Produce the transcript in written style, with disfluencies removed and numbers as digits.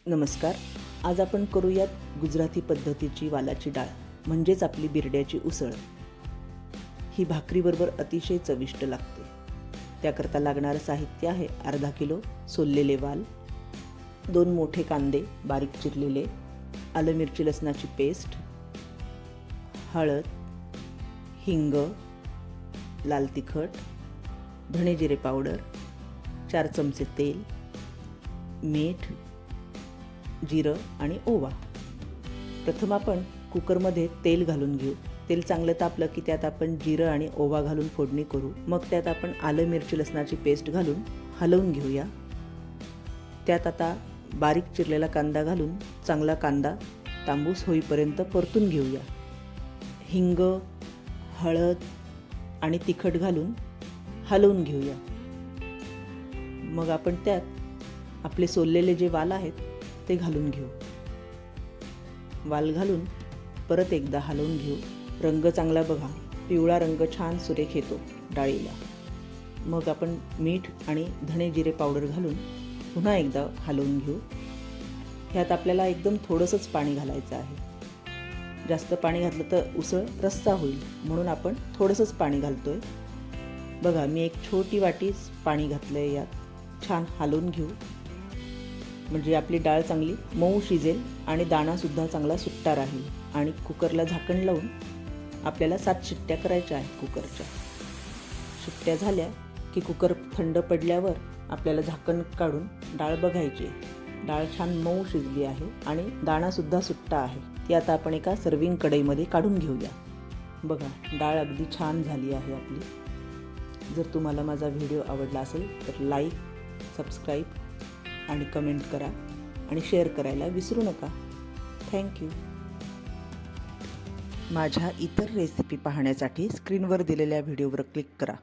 नमस्कार. आज आपण करूयात गुजराती पद्धतीची वालाची डाळ म्हणजेच आपली बिरड्याची उसळ. ही भाकरीबरोबर अतिशय चविष्ट लागते. त्याकरता लागणारं साहित्य आहे अर्धा किलो सोललेले वाल, 2 मोठे कांदे बारीक चिरलेले, आलं मिरची लसणाची पेस्ट, हळद, हिंग, लाल तिखट, धणे जिरे पावडर, 4 चमचे तेल, मीठ, जिरं आणि ओवा. प्रथम आपण कुकरमध्ये तेल घालून घेऊ. तेल चांगलं तापलं की त्यात आपण जिरं आणि ओवा घालून फोडणी करू. मग त्यात आपण आलं मिरची लसणाची पेस्ट घालून हलवून घेऊया. त्यात आता बारीक चिरलेला कांदा घालून चांगला कांदा तांबूस होईपर्यंत परतून घेऊया. हिंग, हळद आणि तिखट घालून हलवून घेऊया. मग आपण त्यात आपले सोललेले जे वाल आहेत ते घालून घेऊ. वाल घालून परत एकदा हलवून घेऊ. रंग चांगला बघा, पिवळा रंग छान सुरेख येतो डाळीला. मग आपण मीठ आणि धणे जिरे पावडर घालून पुन्हा एकदा हलवून घेऊ. ह्यात आपल्याला एकदम थोडंसंच पाणी घालायचं आहे. जास्त पाणी घातलं तर उसळ रस्सा होईल, म्हणून आपण थोडंसंच पाणी घालतोय. बघा, मी एक छोटी वाटी पाणी घातलं आहे. यात छान हलवून घेऊ म्हणजे आपली डाळ चांगली मऊ शिजेल आणि दाणासुद्धा चांगला सुट्टा राहील. आणि कुकरला झाकण लावून आपल्याला 7 शिट्ट्या करायच्या आहेत. कुकरच्या शिट्ट्या झाल्या की कुकर थंड पडल्यावर आपल्याला झाकण काढून डाळ बघायची. डाळ छान मऊ शिजली आहे आणि दाणासुद्धा सुट्टा आहे. ती आता आपण एका सर्विंग कढईमध्ये काढून घेऊया. बघा, डाळ अगदी छान झाली आहे आपली. जर तुम्हाला माझा व्हिडिओ आवडला असेल तर लाईक, सबस्क्राईब आणि कमेंट करा आणि शेअर करायला विसरू नका. थँक्यू. माझ्या इतर रेसिपी पाहण्यासाठी स्क्रीनवर दिलेल्या व्हिडिओवर क्लिक करा.